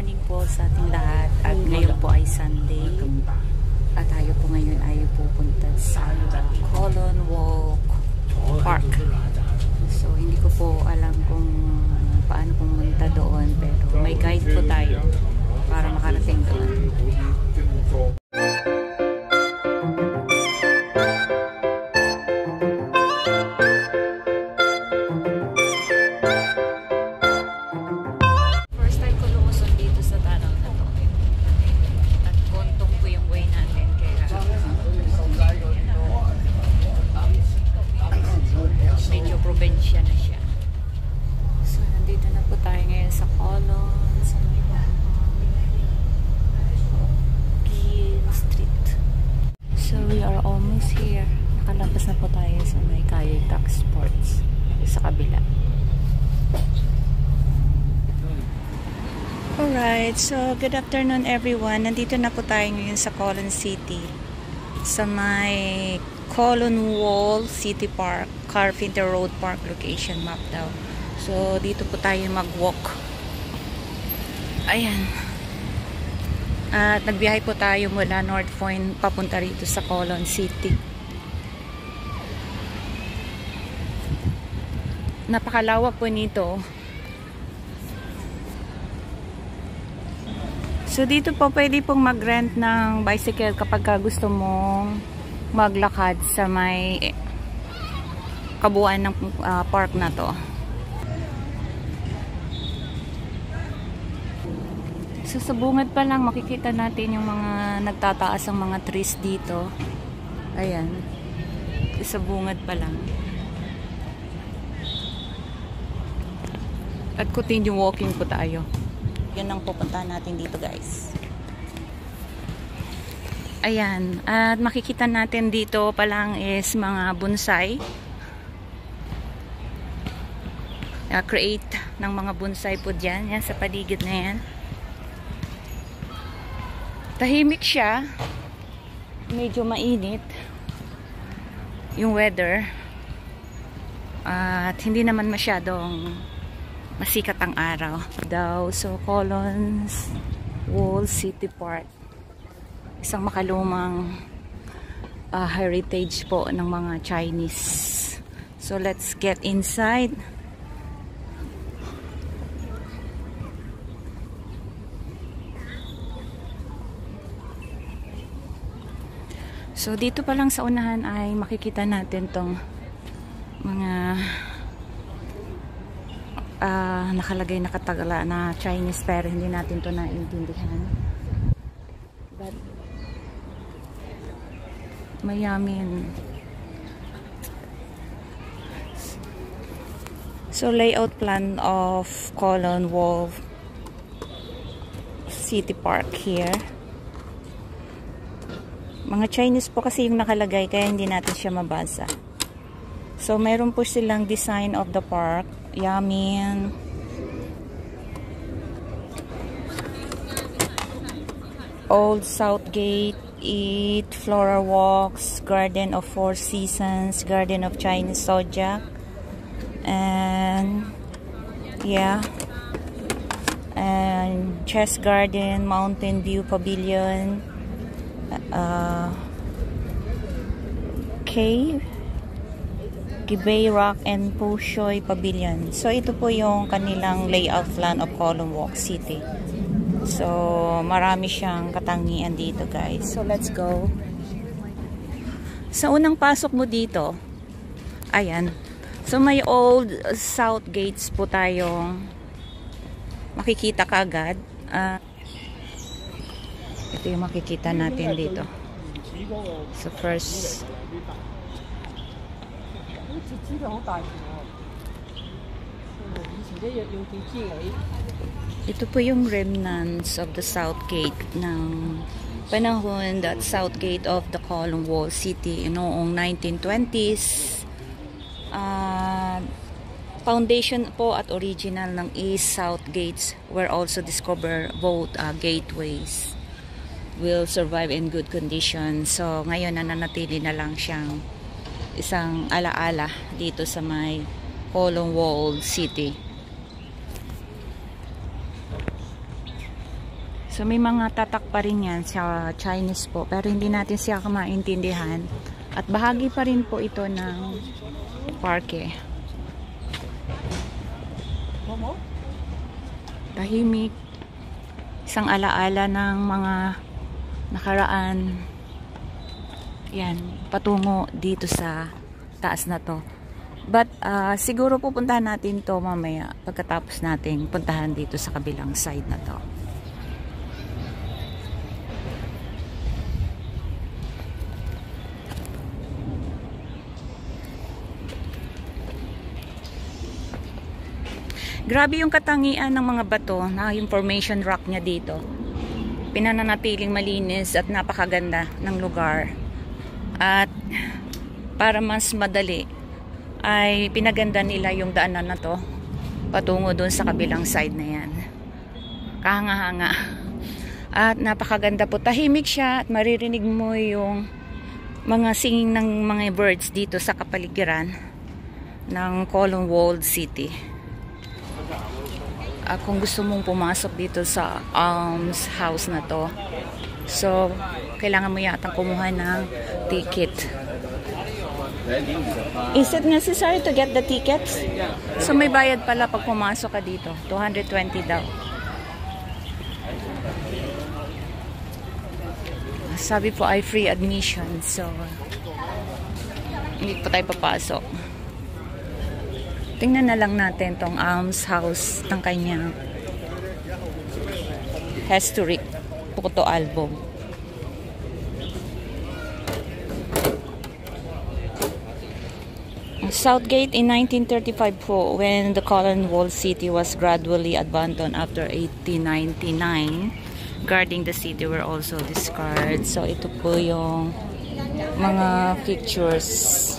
morning po sa ating lahat. At ngayon po ay Sunday. At tayo po ngayon ay pupunta sa Colon Walk Park. So hindi ko po alam kung paano pumunta doon, pero may guide po tayo para makarating doon. Nakalampas na po tayo sa may Kayak Sports sa kabila. Alright, so good afternoon everyone. Nandito na po tayo ngayon sa Colon City, sa may Colon Wall City Park, Carpenter Road Park location map daw. So dito po tayo mag-walk. Ayan. At nagbiyahe po tayo mula North Point papunta rito sa Colon City. Napakalawak po nito. So dito po pwede pong mag-rent ng bicycle kapag gusto mong maglakad sa may kabuuan ng park na to. So sa bungad pa lang makikita natin yung mga nagtataas ang mga trees dito. Ayan. Sa bungad pa lang. At continue walking po tayo. Yan ang pupuntahan natin dito, guys. Ayan. At makikita natin dito pa lang is mga bonsai. Create ng mga bonsai po dyan. Yan sa paligid na yan. Tahimik siya. Medyo mainit yung weather. At hindi naman masyadong masikat ang araw daw. So Colon Wall City Park, isang makalumang heritage po ng mga Chinese. So let's get inside. So dito pa lang sa unahan ay makikita natin tong mga nakalagay na katagala na Chinese, pero hindi natin to naintindihan. But mayamin. So layout plan of Colon Wall City Park here. Mga Chinese po kasi yung nakalagay, kaya hindi natin siya mabasa. So mayroon po silang design of the park. Yamin. Old Southgate, Eat, Flora Walks, Garden of Four Seasons, Garden of Chinese Zodiac, and yeah, and Chess Garden, Mountain View Pavilion, Cave, Gibay Rock and Poshoy Pavilion. So ito po yung kanilang layout plan of Colon Walk City. So marami siyang katangian dito, guys. So let's go. Sa unang pasok mo dito, ayan. So may old south gates po tayong makikita kaagad. Ito yung makikita natin dito. So first, ito po yung remnants of the south gate ng panahon, that south gate of the Colon Wall City noong 1920s. Foundation po at original ng east south gates were also discovered. Both gateways will survive in good condition. So ngayon nananatili na lang siyang isang alaala dito sa may Colon Wall City. So may mga tatak pa rin yan sa Chinese po, pero hindi natin siya maintindihan. At bahagi pa rin po ito ng parke. Tahimik. Isang alaala ng mga nakaraan. Yan, patungo dito sa taas na to. But siguro pupuntahan natin to mamaya pagkatapos natin puntahan dito sa kabilang side na to. Grabe yung katangian ng mga bato na yung formation rock niya dito. Pinananatiling malinis at napakaganda ng lugar. At para mas madali ay pinaganda nila yung daanan na to patungo doon sa kabilang side na yan. Kahanga-hanga. At napakaganda po. Tahimik siya at maririnig mo yung mga singing ng mga birds dito sa kapaligiran ng Kowloon Walled City. Kung gusto mong pumasok dito sa Alms House na to, so kailangan mo yata kumuha ng ticket. Is it necessary to get the tickets? So may bayad pala pag pumasok ka dito, 220 daw. Sabi po ay free admission, so hindi pa tayo papasok. Tingnan na lang natin tong Alms House ng kanyang historic photo album. Southgate in 1935 po, when the Kowloon Walled City was gradually abandoned after 1899. Guarding the city were also discarded. So ito po yung mga pictures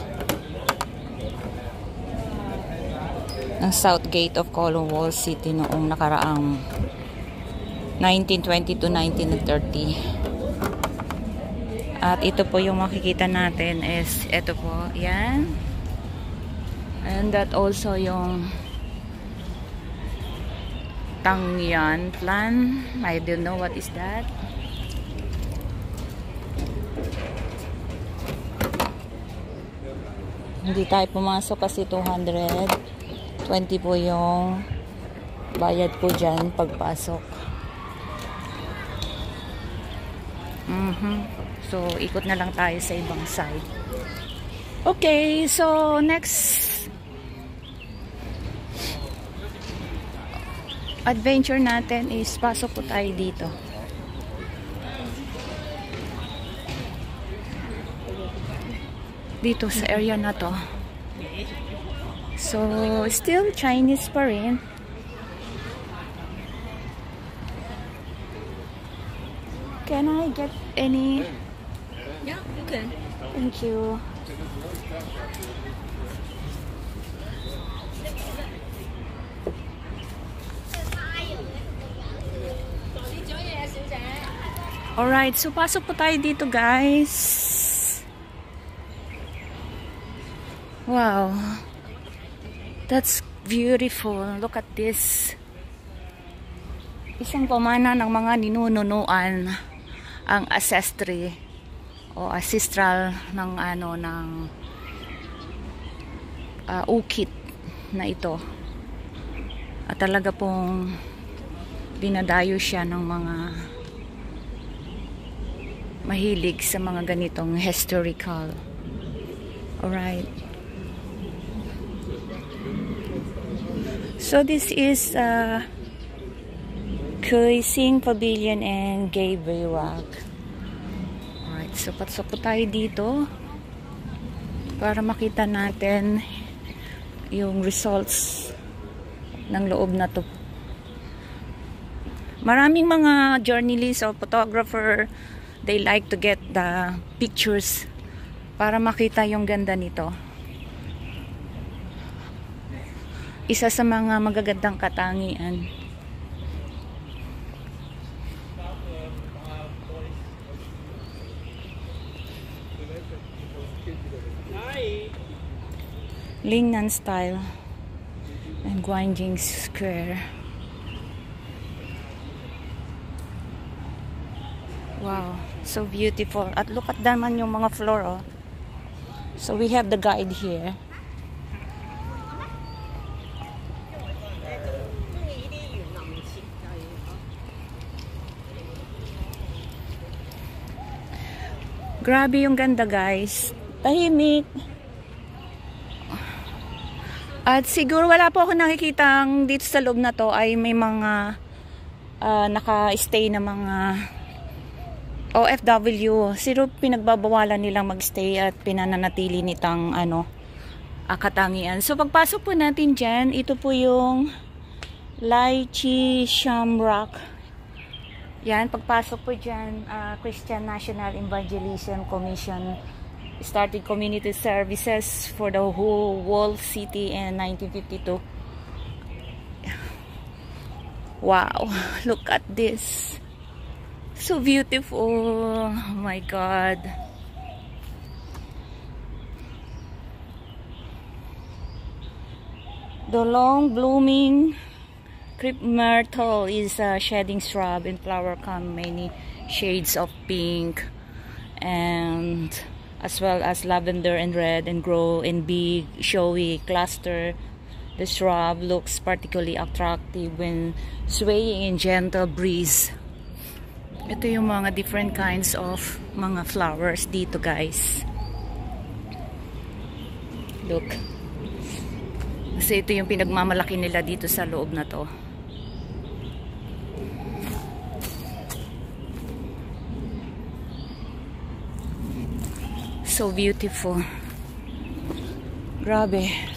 ng Southgate of Kowloon Walled City noong nakaraang 1920 to 1930. At ito po yung makikita natin is ito po, yan. And that also yung Tangyan Plan. I don't know what is that. Hindi tayo pumasok kasi 220 po yung bayad po dyan pagpasok. So ikot na lang tayo sa ibang side. Okay, so next adventure natin is pasok po tayo dito. Dito sa area na to. So, still Chinese pa rin. Can I get any? Yeah, you can. Thank you. Alright, so pasok po tayo dito, guys. Wow. That's beautiful. Look at this. Isang pamana ng mga ninununuan ang ancestry o ancestral ng ano ng ukit na ito. At talaga pong dinadayo siya ng mga mahilig sa mga ganitong historical. Alright. So this is Khoi Sing Pavilion and Gateway Rock. Alright, so pasok po tayo dito para makita natin yung results ng loob na to. Maraming mga journalists o photographer, they like to get the pictures para makita yung ganda nito. Isa sa mga magagandang katangian. Lingnan style and Guanjing Square. Wow, so beautiful. At look at naman yung mga floor, oh. So we have the guide here. Grabe yung ganda, guys. Tahimik. At siguro wala po ako nakikitang dito sa loob na to ay may mga naka-stay na mga OFW. Siguro pinagbabawalan nilang magstay at pinananatili nitang katangian. So pagpasok po natin dyan, ito po yung Lai Chi Shamrock. Yan, pagpasok po dyan, Christian National Evangelism Commission started community services for the whole whole city in 1952. Wow, look at this. So beautiful. Oh my God. The long blooming crepe myrtle is a shedding shrub and flower come many shades of pink and as well as lavender and red and grow in big showy cluster. The shrub looks particularly attractive when swaying in gentle breeze. Ito yung mga different kinds of mga flowers dito, guys. Look. Kasi ito yung pinagmamalaki nila dito sa loob na to. So beautiful. Grabe.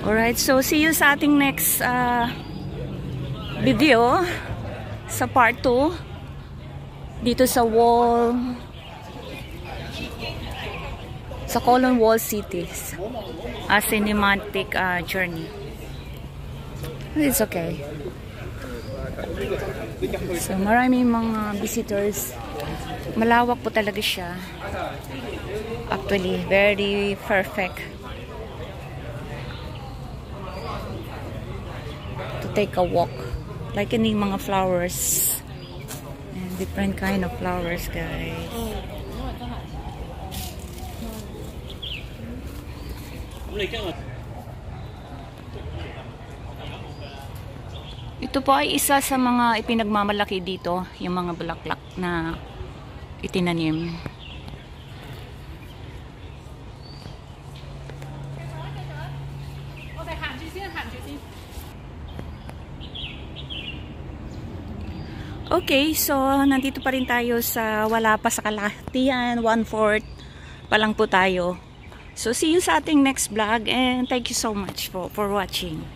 Alright, so see you sa ating next video sa part 2 dito sa Kowloon Wall Cities, a cinematic journey. It's okay. So maraming mga visitors, malawak po talaga siya, actually very perfect to take a walk. Like any mga flowers and different kind of flowers, guys. Ito po ay isa sa mga ipinagmamalaki dito, yung mga bulaklak na itinanim. Okay, so nandito pa rin tayo sa wala pa sa kalahatian, 1/4 pa lang po tayo. So see you sa ating next vlog and thank you so much for watching.